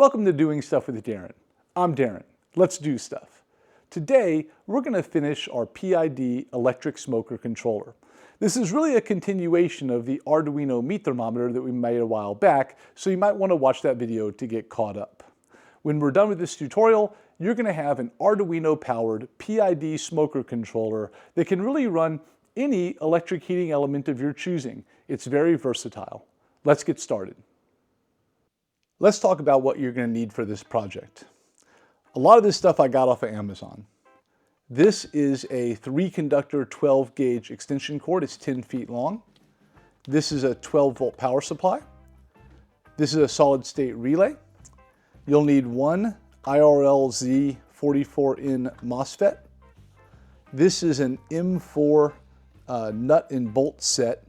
Welcome to Doing Stuff with Darren. I'm Darren. Let's do stuff. Today, we're going to finish our PID electric smoker controller. This is really a continuation of the Arduino meat thermometer that we made a while back, so you might want to watch that video to get caught up. When we're done with this tutorial, you're going to have an Arduino-powered PID smoker controller that can really run any electric heating element of your choosing. It's very versatile. Let's get started. Let's talk about what you're going to need for this project. A lot of this stuff I got off of Amazon. This is a 3-conductor 12-gauge extension cord. It's 10 feet long. This is a 12-volt power supply. This is a solid-state relay. You'll need one IRLZ 44N MOSFET. This is an M4 nut and bolt set.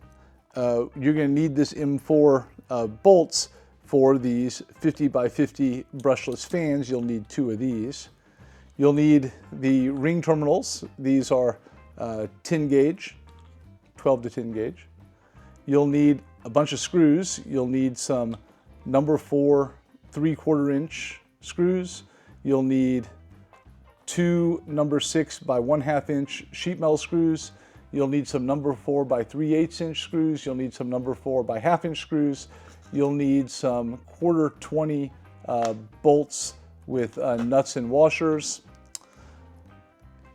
You're going to need this M4 bolts for these 50 by 50 brushless fans. You'll need 2 of these. You'll need the ring terminals. These are 10 gauge, 12 to 10 gauge. You'll need a bunch of screws. You'll need some number 4 3/4 inch screws. You'll need 2 number 6 by 1/2 inch sheet metal screws. You'll need some number 4 by 3/8 inch screws. You'll need some number 4 by 1/2 inch screws. You'll need some 1/4 20 bolts with nuts and washers.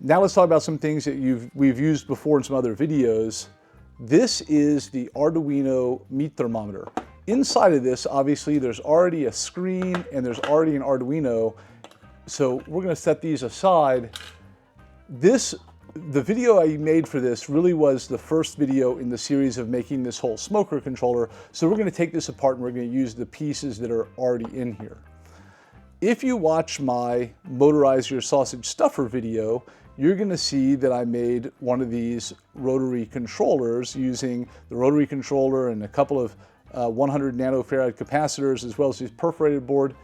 Now let's talk about some things that we've used before in some other videos. This is the Arduino meat thermometer. Inside of this, obviously, there's already a screen and there's already an Arduino. So we're going to set these aside. The video I made for this really was the first video in the series of making this whole smoker controller. So we're going to take this apart and we're going to use the pieces that are already in here. If you watch my Motorize Your Sausage Stuffer video, you're going to see that I made one of these rotary controllers using the rotary controller and a couple of 100 nanofarad capacitors as well as this perforated board.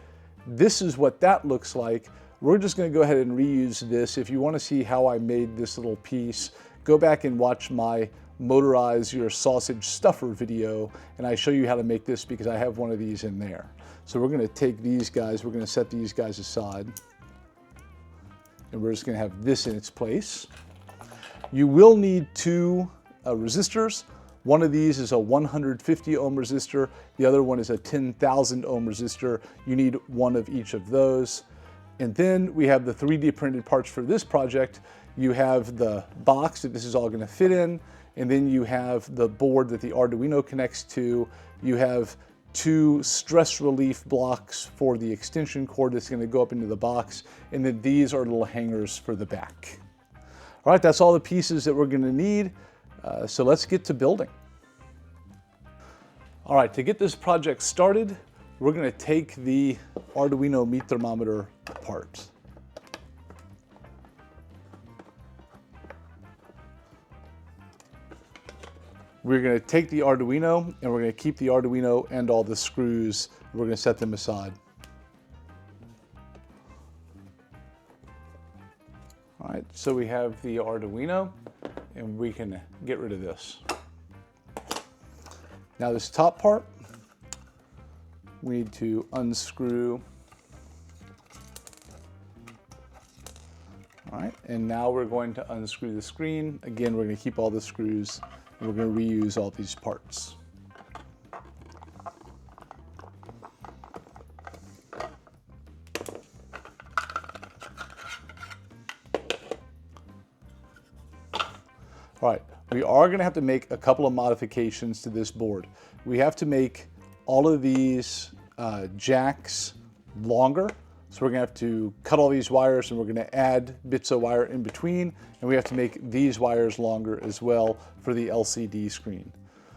This is what that looks like. We're just going to go ahead and reuse this. If you want to see how I made this little piece, go back and watch my Motorize Your Sausage Stuffer video, and I show you how to make this because I have one of these in there. So we're going to take these guys, we're going to set these guys aside, and we're just going to have this in its place. You will need 2 resistors. One of these is a 150 ohm resistor. The other one is a 10,000 ohm resistor. You need one of each of those. And then we have the 3D printed parts for this project. You have the box that this is all going to fit in, and then you have the board that the Arduino connects to. You have 2 stress relief blocks for the extension cord that's going to go up into the box, and then these are little hangers for the back. All right, that's all the pieces that we're going to need. So let's get to building. All right, to get this project started, we're going to take the Arduino meat thermometer apart. We're going to take the Arduino and we're going to keep the Arduino and all the screws. We're going to set them aside. All right, so we have the Arduino and we can get rid of this. Now this top part, we need to unscrew. All right, and now we're going to unscrew the screen. Again, we're going to keep all the screws and we're going to reuse all these parts. All right, we are going to have to make a couple of modifications to this board. We have to make all of these jacks longer. So we're going to have to cut all these wires and we're going to add bits of wire in between, and we have to make these wires longer as well for the LCD screen.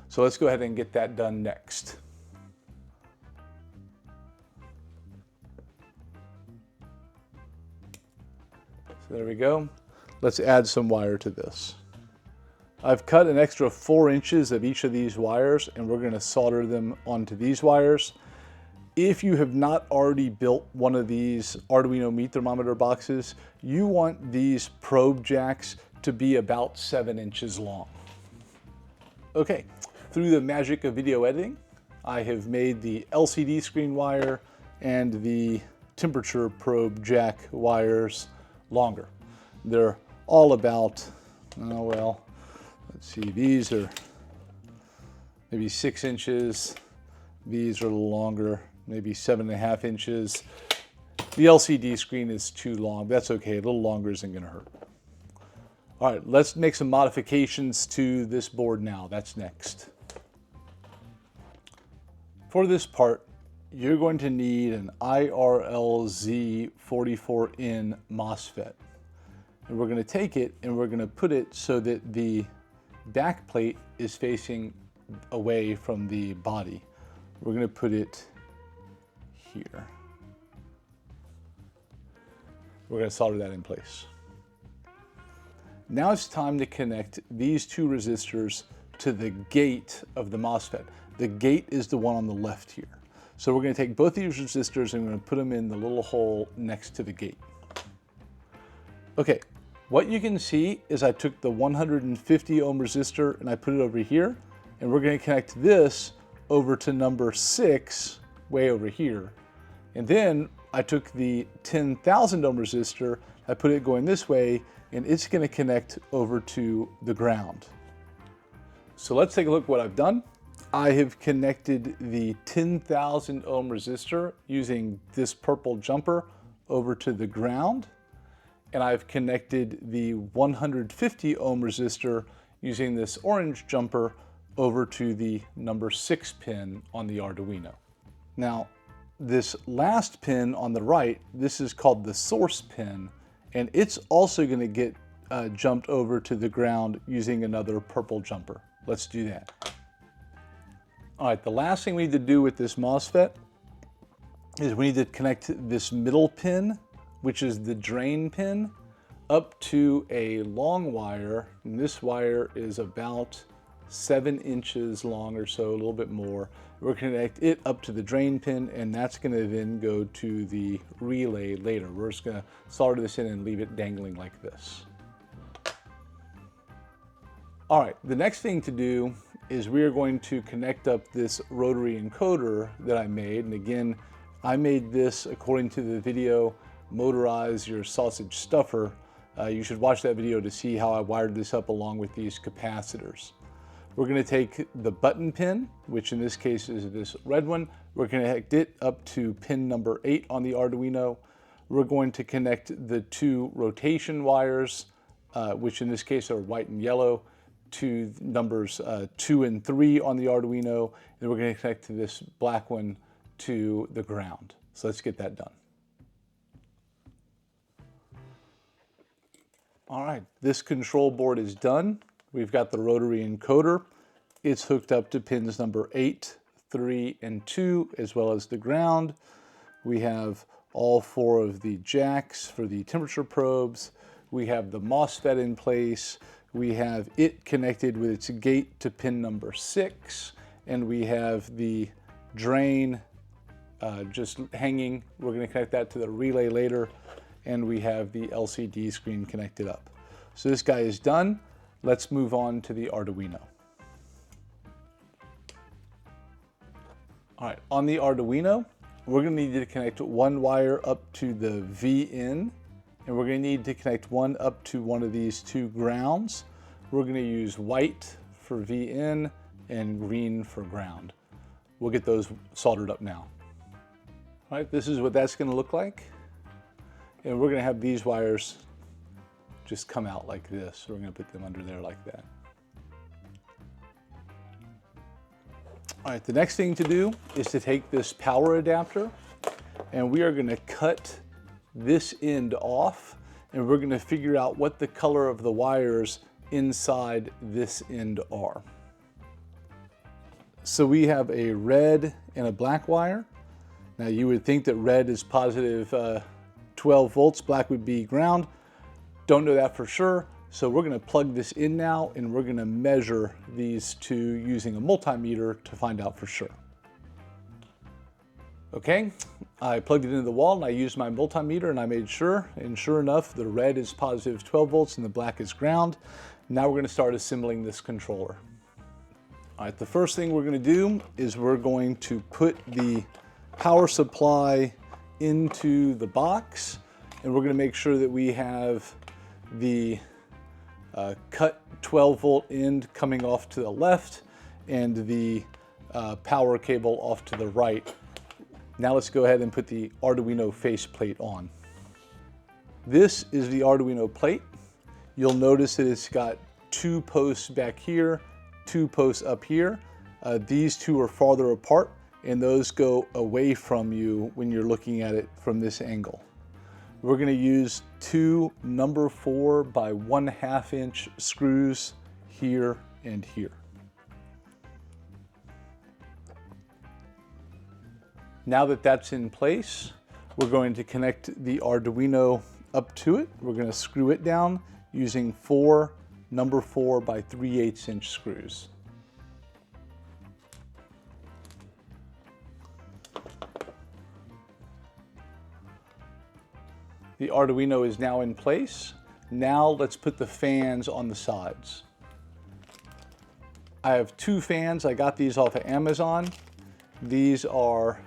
So let's go ahead and get that done next. So there we go. Let's add some wire to this. I've cut an extra 4 inches of each of these wires and we're going to solder them onto these wires. If you have not already built one of these Arduino meat thermometer boxes, you want these probe jacks to be about 7 inches long. Okay, through the magic of video editing, I have made the LCD screen wire, and the temperature probe jack wires longer. They're all about, oh well, let's see, these are maybe 6 inches. These are a little longer, maybe 7.5 inches. The LCD screen is too long. That's okay, a little longer isn't gonna hurt. All right, let's make some modifications to this board now. That's next. For this part, you're going to need an IRLZ44N MOSFET. And we're gonna take it and we're gonna put it so that the back plate is facing away from the body. We're gonna put it here. We're gonna solder that in place. Now it's time to connect these two resistors to the gate of the MOSFET. The gate is the one on the left here. So we're going to take both these resistors and we're going to put them in the little hole next to the gate. Okay, what you can see is I took the 150 ohm resistor and I put it over here, and we're going to connect this over to number 6 way over here. And then I took the 10,000 ohm resistor, I put it going this way, and it's going to connect over to the ground. So let's take a look at what I've done. I have connected the 10,000 ohm resistor using this purple jumper over to the ground, and I've connected the 150 ohm resistor using this orange jumper over to the number 6 pin on the Arduino. Now, this last pin on the right, this is called the source pin, and it's also going to get jumped over to the ground using another purple jumper. Let's do that. All right, the last thing we need to do with this MOSFET is we need to connect this middle pin, which is the drain pin, up to a long wire. And this wire is about 7 inches long or so, a little bit more. We're going to connect it up to the drain pin, and that's going to then go to the relay later. We're just going to solder this in and leave it dangling like this. All right, the next thing to do is we are going to connect up this rotary encoder that I made. And again, I made this according to the video, Motorize Your Sausage Stuffer. You should watch that video to see how I wired this up along with these capacitors. We're going to take the button pin, which in this case is this red one. We're going to connect it up to pin number 8 on the Arduino. We're going to connect the 2 rotation wires, which in this case are white and yellow, to numbers 2 and 3 on the Arduino. And we're going to connect to this black one to the ground. So let's get that done. All right, this control board is done. We've got the rotary encoder. It's hooked up to pins number 8, 3, and 2, as well as the ground. We have all 4 of the jacks for the temperature probes. We have the MOSFET in place. We have it connected with its gate to pin number 6. And we have the drain just hanging. We're going to connect that to the relay later. And we have the LCD screen connected up. So this guy is done. Let's move on to the Arduino. All right, on the Arduino, we're going to need to connect one wire up to the VN, and we're going to need to connect one up to one of these 2 grounds. We're going to use white for VN and green for ground. We'll get those soldered up now. All right, this is what that's going to look like. And we're going to have these wires just come out like this. So we're going to put them under there like that. All right, the next thing to do is to take this power adapter, and we are going to cut this end off, and we're going to figure out what the color of the wires inside this end are. So we have a red and a black wire. Now you would think that red is positive 12 volts, black would be ground. Don't know that for sure. So we're going to plug this in now, and we're going to measure these 2 using a multimeter to find out for sure. Okay, I plugged it into the wall and I used my multimeter and I made sure, and sure enough, the red is positive 12 volts and the black is ground. Now we're going to start assembling this controller. All right, the first thing we're going to do is we're going to put the power supply into the box, and we're going to make sure that we have the cut 12 volt end coming off to the left and the power cable off to the right. Now let's go ahead and put the Arduino faceplate on. This is the Arduino plate. You'll notice that it's got 2 posts back here, 2 posts up here. These 2 are farther apart, and those go away from you when you're looking at it from this angle. We're going to use 2 number 4 by 1/2 inch screws here and here. Now that that's in place, we're going to connect the Arduino up to it. We're going to screw it down using 4 number 4 by 3/8 inch screws. The Arduino is now in place. Now let's put the fans on the sides. I have 2 fans. I got these off of Amazon. These are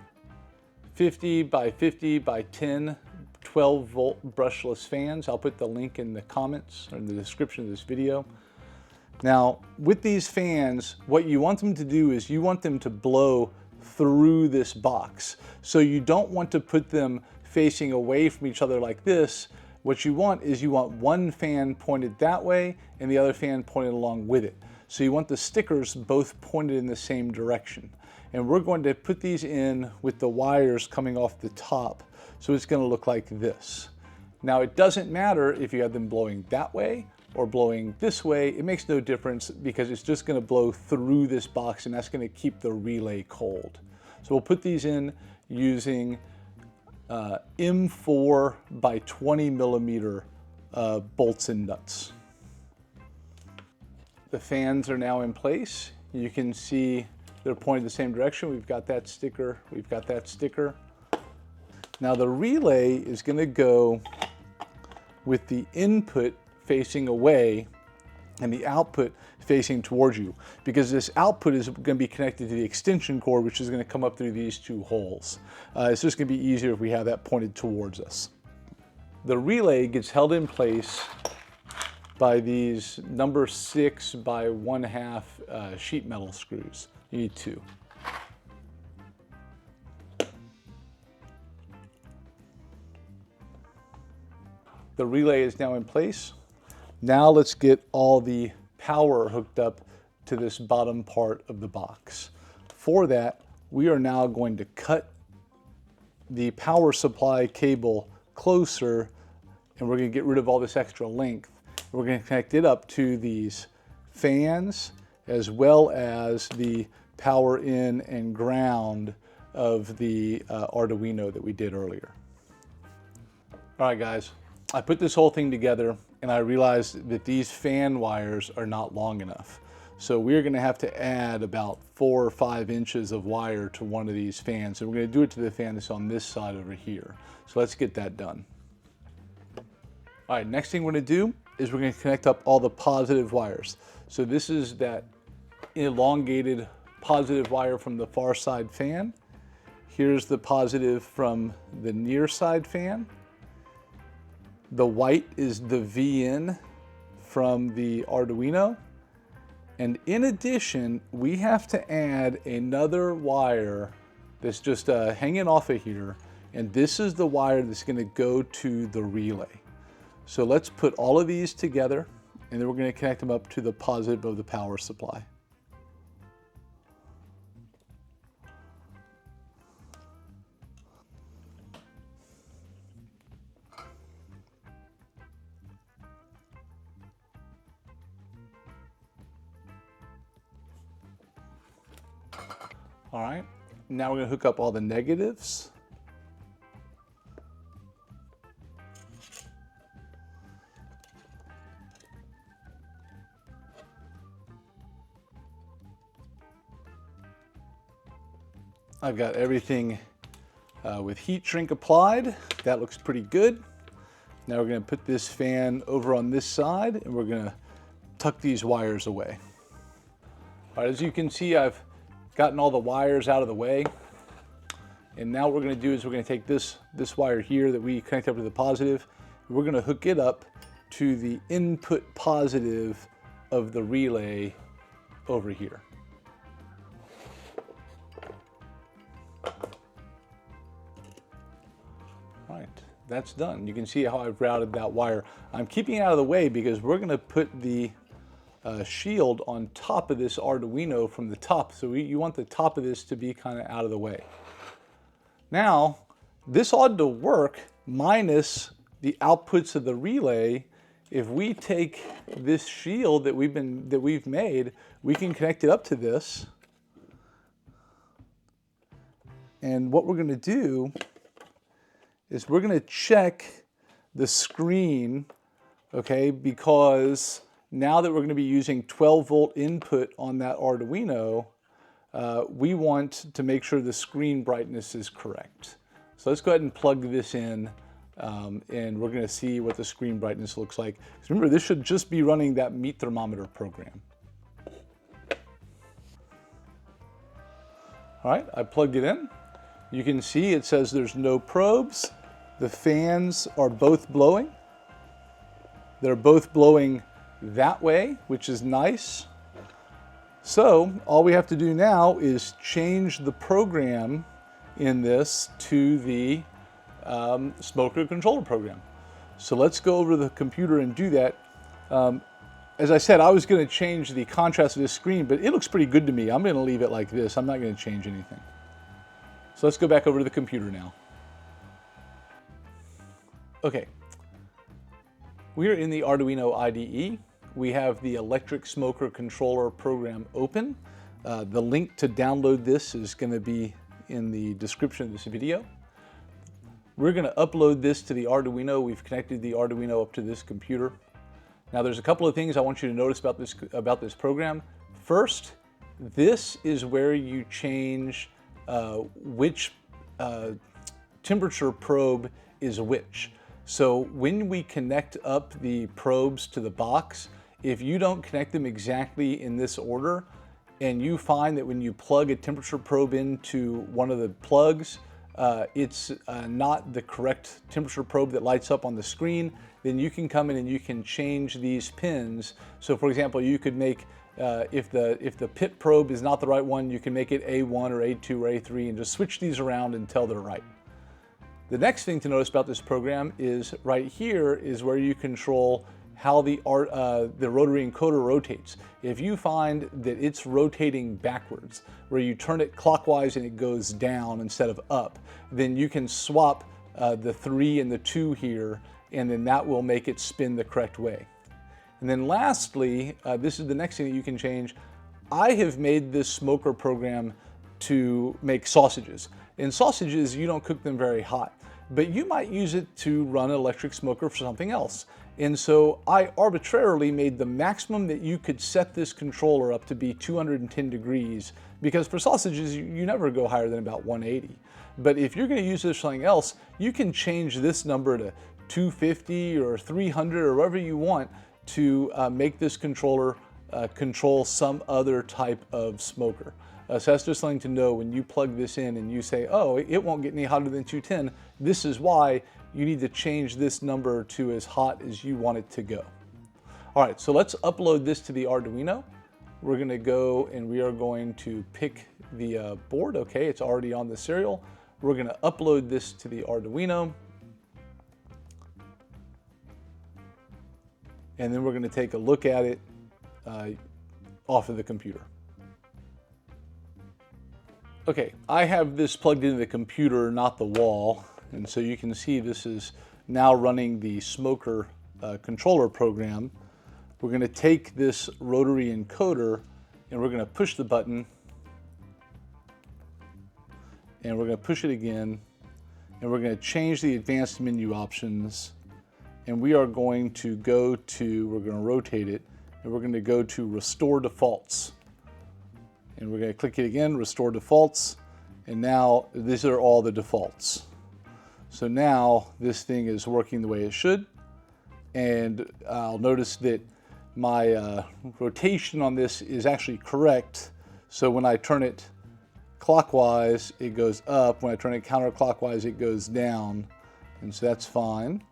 50 by 50 by 10 12 volt brushless fans. I'll put the link in the comments or in the description of this video. Now with these fans, what you want them to do is you want them to blow through this box. So you don't want to put them facing away from each other like this. What you want is you want one fan pointed that way and the other fan pointed along with it. So you want the stickers both pointed in the same direction. And we're going to put these in with the wires coming off the top. So it's going to look like this. Now it doesn't matter if you have them blowing that way or blowing this way. It makes no difference because it's just going to blow through this box, and that's going to keep the relay cold. So we'll put these in using M4 by 20 millimeter bolts and nuts. The fans are now in place. You can see they're pointed the same direction. We've got that sticker, we've got that sticker. Now the relay is going to go with the input facing away and the output facing towards you, because this output is going to be connected to the extension cord, which is going to come up through these 2 holes. It's just going to be easier if we have that pointed towards us. The relay gets held in place by these number 6 by 1/2 sheet metal screws. You need 2. The relay is now in place. Now let's get all the power hooked up to this bottom part of the box. For that, we are now going to cut the power supply cable closer, and we're going to get rid of all this extra length. We're going to connect it up to these fans as well as the power in and ground of the Arduino that we did earlier. All right, guys, I put this whole thing together and I realized that these fan wires are not long enough. So we're going to have to add about 4 or 5 inches of wire to one of these fans. And we're going to do it to the fan that's on this side over here. So let's get that done. All right, next thing we're going to do is we're going to connect up all the positive wires. So this is that elongated positive wire from the far side fan. Here's the positive from the near side fan. The white is the VN from the Arduino. And in addition, we have to add another wire that's just hanging off of here. And this is the wire that's going to go to the relay. So let's put all of these together, and then we're going to connect them up to the positive of the power supply. All right, now we're going to hook up all the negatives. I've got everything with heat shrink applied. That looks pretty good. Now we're going to put this fan over on this side, and we're going to tuck these wires away. All right, as you can see, I've gotten all the wires out of the way, And now what we're going to do is we're going to take this wire here that we connect up to the positive, and we're going to hook it up to the input positive of the relay over here. All right, that's done. You can see how I've routed that wire. I'm keeping it out of the way because we're going to put the shield on top of this Arduino from the top. So you want the top of this to be kind of out of the way. Now, this ought to work minus the outputs of the relay. If we take this shield that we've made, we can connect it up to this. And what we're going to do is we're going to check the screen, okay, because now that we're going to be using 12-volt input on that Arduino, we want to make sure the screen brightness is correct. So let's go ahead and plug this in, and we're going to see what the screen brightness looks like. So remember, this should just be running that meat thermometer program. All right, I plugged it in. You can see it says there's no probes. The fans are both blowing. They're both blowing that way, which is nice. So all we have to do now is change the program in this to the smoker controller program. So let's go over to the computer and do that. As I said, I was going to change the contrast of this screen, but it looks pretty good to me. I'm going to leave it like this. I'm not going to change anything. So let's go back over to the computer now. Okay, we're in the Arduino IDE. We have the electric smoker controller program open. The link to download this is going to be in the description of this video. We're going to upload this to the Arduino. We've connected the Arduino up to this computer. Now there's a couple of things I want you to notice about this program. First, this is where you change which temperature probe is which. So when we connect up the probes to the box, if you don't connect them exactly in this order, and you find that when you plug a temperature probe into one of the plugs, it's not the correct temperature probe that lights up on the screen, then you can come in and you can change these pins. So for example, you could make, if the pit probe is not the right one, you can make it A1 or A2 or A3 and just switch these around until they're right. The next thing to notice about this program is right here is where you control how the rotary encoder rotates. If you find that it's rotating backwards, where you turn it clockwise and it goes down instead of up, then you can swap the 3 and the 2 here, and then that will make it spin the correct way. And then lastly, this is the next thing that you can change. I have made this smoker program to make sausages. In sausages, you don't cook them very hot, but you might use it to run an electric smoker for something else. And so I arbitrarily made the maximum that you could set this controller up to be 210 degrees, because for sausages, you never go higher than about 180. But if you're going to use this for something else, you can change this number to 250 or 300 or whatever you want to make this controller control some other type of smoker. So that's just something to know when you plug this in and you say, oh, it won't get any hotter than 210. This is why you need to change this number to as hot as you want it to go. All right, so let's upload this to the Arduino. We're going to go and we are going to pick the board. Okay, it's already on the serial. We're going to upload this to the Arduino. And then we're going to take a look at it off of the computer. Okay, I have this plugged into the computer, not the wall. And so you can see this is now running the smoker controller program. We're going to take this rotary encoder and we're going to push the button. And we're going to push it again. And we're going to change the advanced menu options. And we are going to go to, we're going to rotate it, and we're going to go to Restore Defaults. And we're going to click it again, Restore Defaults, and now these are all the defaults. So now this thing is working the way it should, and I'll notice that my rotation on this is actually correct. So when I turn it clockwise, it goes up. When I turn it counterclockwise, it goes down. And so that's fine.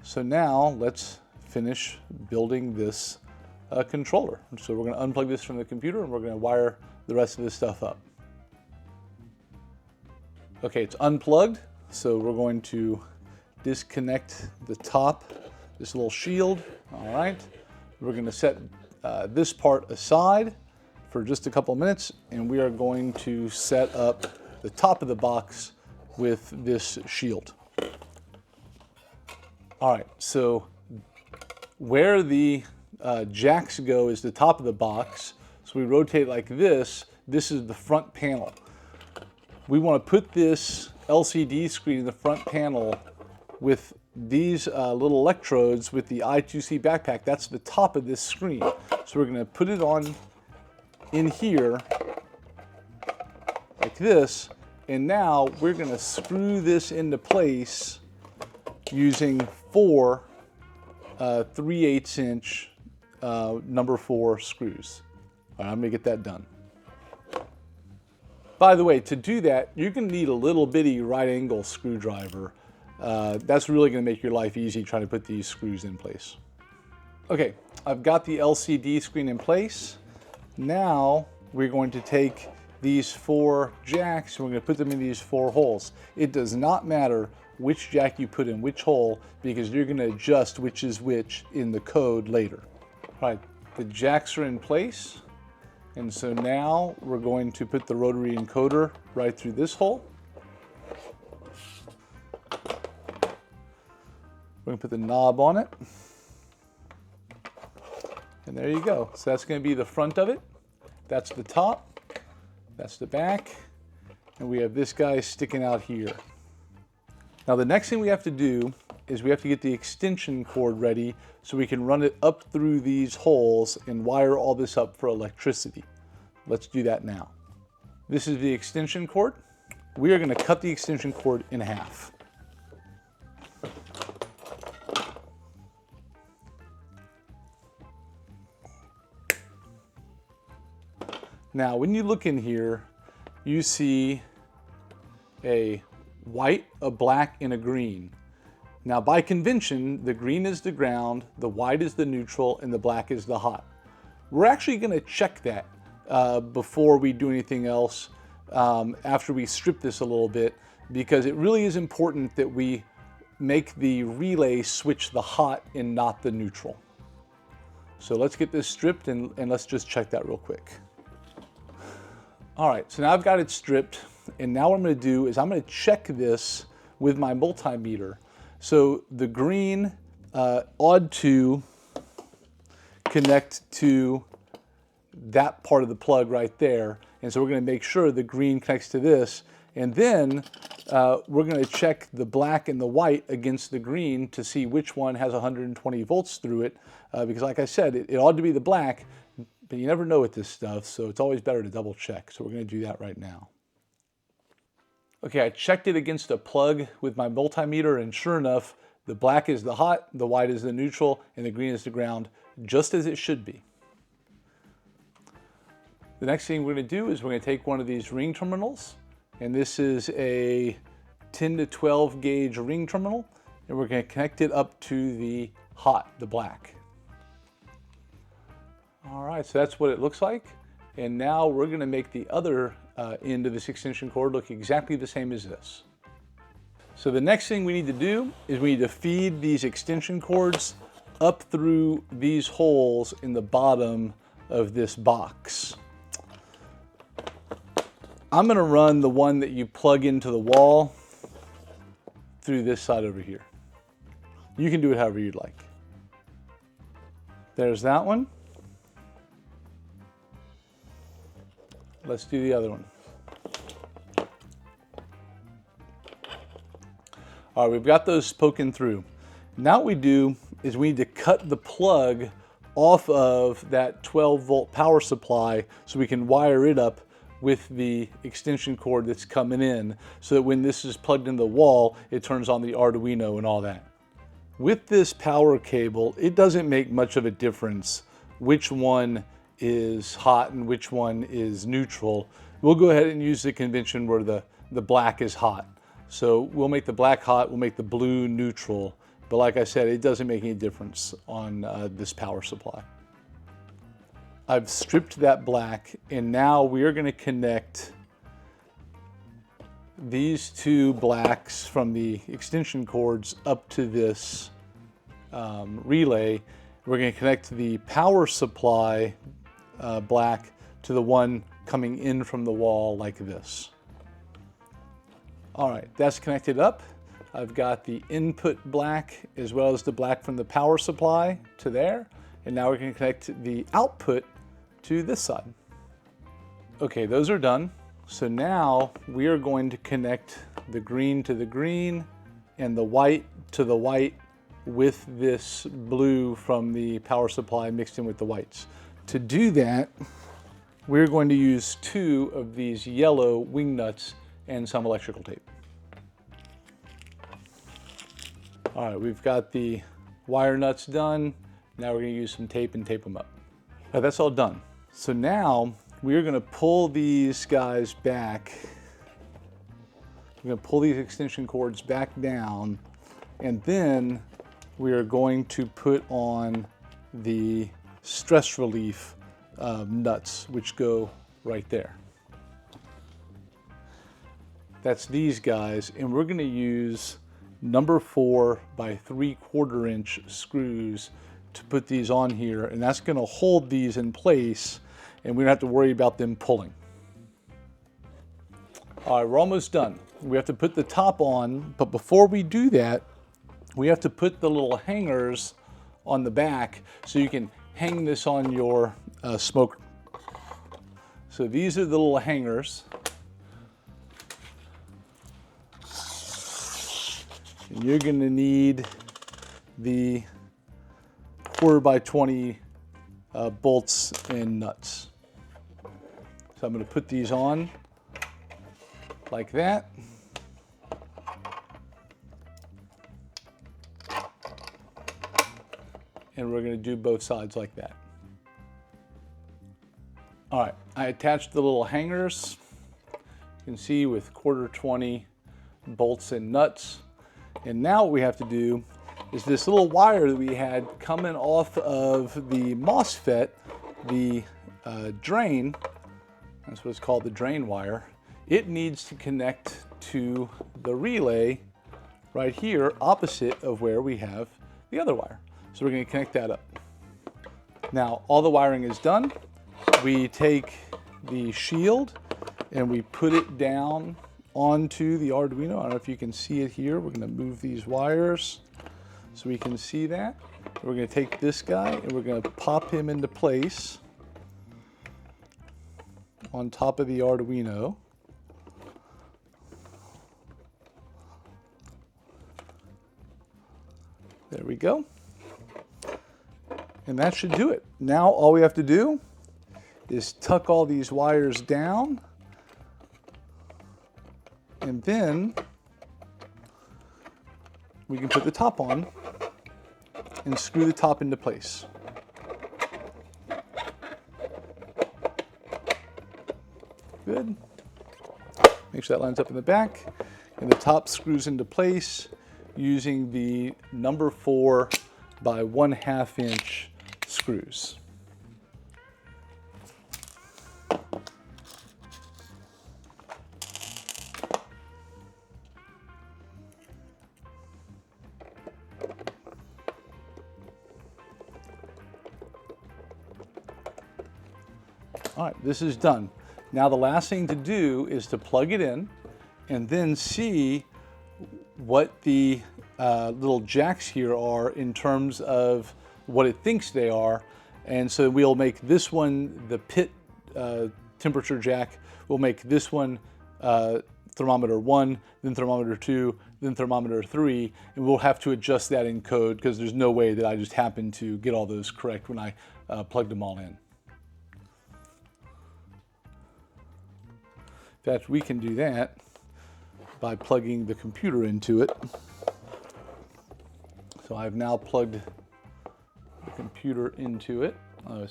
So now let's finish building this controller. So we're going to unplug this from the computer and we're going to wire the rest of this stuff up. Okay, it's unplugged. So we're going to disconnect the top, this little shield. All right. We're going to set this part aside for just a couple minutes, and we are going to set up the top of the box with this shield. All right, so where the jacks go is the top of the box. So we rotate like this. This is the front panel. We want to put this LCD screen in the front panel with these little electrodes with the I2C backpack. That's the top of this screen. So we're going to put it on in here like this, and now we're going to screw this into place using four 3/8 inch number 4 screws. All right, I'm going to get that done. By the way, to do that, you're going to need a little bitty right angle screwdriver. That's really going to make your life easy trying to put these screws in place. Okay, I've got the LCD screen in place. Now we're going to take these 4 jacks and we're going to put them in these 4 holes. It does not matter which jack you put in which hole because you're going to adjust which is which in the code later. All right, the jacks are in place. And so now we're going to put the rotary encoder right through this hole. We're going to put the knob on it. And there you go. So that's going to be the front of it. That's the top. That's the back. And we have this guy sticking out here. Now the next thing we have to do is we have to get the extension cord ready so we can run it up through these holes and wire all this up for electricity. Let's do that now. This is the extension cord. We are going to cut the extension cord in half. Now when you look in here, you see a white, a black, and a green. Now by convention, the green is the ground, the white is the neutral, and the black is the hot. We're actually going to check that before we do anything else after we strip this a little bit, because it really is important that we make the relay switch the hot and not the neutral. So let's get this stripped and let's just check that real quick. All right, so now I've got it stripped, and now what I'm going to do is I'm going to check this with my multimeter. So the green ought to connect to that part of the plug right there, and so we're going to make sure the green connects to this, and then we're going to check the black and the white against the green to see which one has 120 volts through it, because like I said, it ought to be the black, but you never know with this stuff, so it's always better to double check. So we're going to do that right now. Okay, I checked it against a plug with my multimeter, and sure enough, the black is the hot, the white is the neutral, and the green is the ground, just as it should be. The next thing we're going to do is we're going to take one of these ring terminals, and this is a 10 to 12 gauge ring terminal, and we're going to connect it up to the hot, the black. All right, so that's what it looks like. And now we're going to make the other end of this extension cord look exactly the same as this. So the next thing we need to do is we need to feed these extension cords up through these holes in the bottom of this box. I'm going to run the one that you plug into the wall through this side over here. You can do it however you'd like. There's that one. Let's do the other one. All right, we've got those poking through. Now what we do is we need to cut the plug off of that 12 volt power supply so we can wire it up with the extension cord that's coming in, so that when this is plugged in the wall, it turns on the Arduino and all that. With this power cable, it doesn't make much of a difference which one is hot and which one is neutral. We'll go ahead and use the convention where the black is hot. So we'll make the black hot, we'll make the blue neutral. But like I said, it doesn't make any difference on this power supply. I've stripped that black, and now we are going to connect these two blacks from the extension cords up to this relay. We're going to connect the power supply black to the one coming in from the wall like this. All right, that's connected up. I've got the input black as well as the black from the power supply to there. And now we can connect the output to this side. Okay, those are done. So now we are going to connect the green to the green and the white to the white with this blue from the power supply mixed in with the whites. To do that, we're going to use 2 of these yellow wing nuts and some electrical tape. All right, we've got the wire nuts done. Now we're going to use some tape and tape them up. All right, that's all done. So now we're going to pull these guys back. We're going to pull these extension cords back down, and then we are going to put on the stress relief nuts, which go right there. That's these guys, and we're going to use number 4 by 3/4 inch screws to put these on here, and that's going to hold these in place, and we don't have to worry about them pulling. All right, we're almost done. We have to put the top on, but before we do that, we have to put the little hangers on the back so you can hang this on your smoker. So these are the little hangers. And you're going to need the 1/4 by 20 bolts and nuts. So I'm going to put these on like that. And we're going to do both sides like that. All right, I attached the little hangers. You can see with 1/4 20 bolts and nuts. And now what we have to do is this little wire that we had coming off of the MOSFET, the drain, that's what it's called, the drain wire. It needs to connect to the relay right here opposite of where we have the other wire. So we're going to connect that up. Now all the wiring is done. We take the shield and we put it down onto the Arduino. I don't know if you can see it here. We're going to move these wires so we can see that. We're going to take this guy and we're going to pop him into place on top of the Arduino. There we go. And that should do it. Now all we have to do is tuck all these wires down, and then we can put the top on and screw the top into place. Good. Make sure that lines up in the back, and the top screws into place using the number 4 by 1/2 inch screws. All right, this is done. Now the last thing to do is to plug it in and then see what the little jacks here are in terms of what it thinks they are. And so we'll make this one the pit temperature jack. We'll make this one thermometer 1, then thermometer 2, then thermometer 3, and we'll have to adjust that in code because there's no way that I just happened to get all those correct when I plugged them all in. In fact, we can do that by plugging the computer into it. So I've now plugged the computer into it. Oh,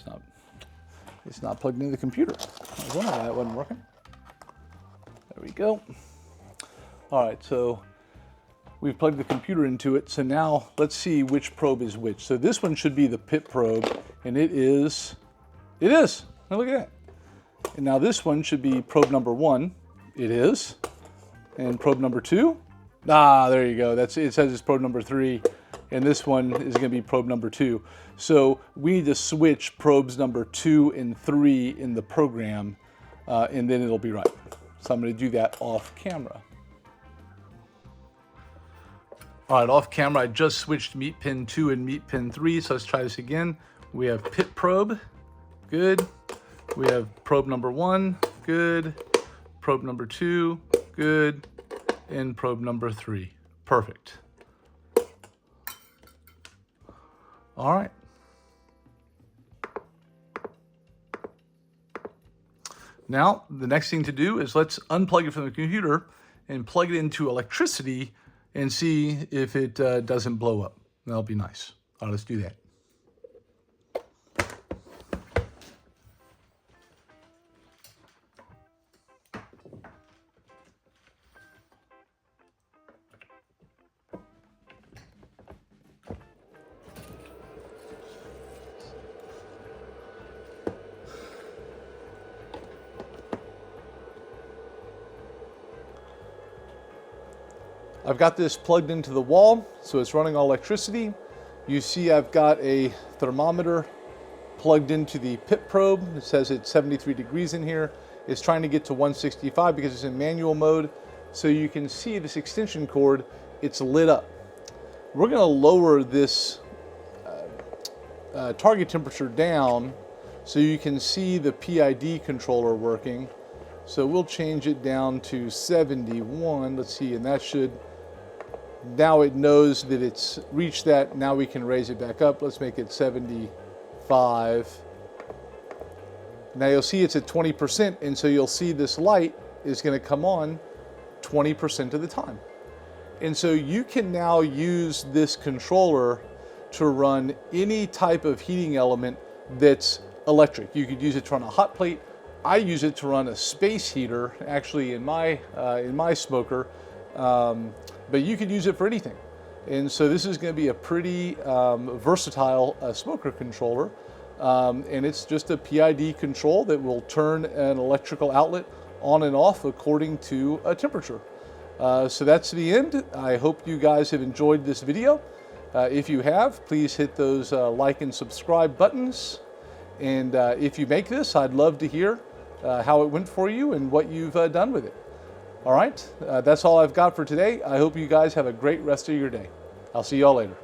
it's not plugged into the computer. I was wondering why that wasn't working. go. All right, so we've plugged the computer into it. So now let's see which probe is which. So this one should be the PID probe, and it is. Now look at that. And now this one should be probe number 1. It is. And probe number 2. Ah, there you go. It says it's probe number 3. And this one is going to be probe number 2. So we need to switch probes number 2 and 3 in the program, and then it'll be right. So I'm going to do that off camera. All right, off camera, I just switched meet pin 2 and meet pin 3. So let's try this again. We have PID probe. Good. We have probe number 1, good. Probe number 2, good. And probe number 3, perfect. All right. Now, the next thing to do is let's unplug it from the computer and plug it into electricity and see if it doesn't blow up. That'll be nice. All right, let's do that. I've got this plugged into the wall, so it's running on electricity. You see I've got a thermometer plugged into the PID probe. It says it's 73 degrees in here. It's trying to get to 165 because it's in manual mode. So you can see this extension cord, it's lit up. We're gonna lower this target temperature down so you can see the PID controller working. So we'll change it down to 71, let's see, and that should, now it knows that it's reached that. Now we can raise it back up. Let's make it 75. Now you'll see it's at 20%, and so you'll see this light is going to come on 20% of the time. And so you can now use this controller to run any type of heating element that's electric. You could use it to run a hot plate. I use it to run a space heater, actually in my smoker. But you could use it for anything. And so this is going to be a pretty versatile smoker controller. And it's just a PID control that will turn an electrical outlet on and off according to a temperature. So that's the end. I hope you guys have enjoyed this video. If you have, please hit those like and subscribe buttons. And if you make this, I'd love to hear how it went for you and what you've done with it. All right, that's all I've got for today. I hope you guys have a great rest of your day. I'll see y'all later.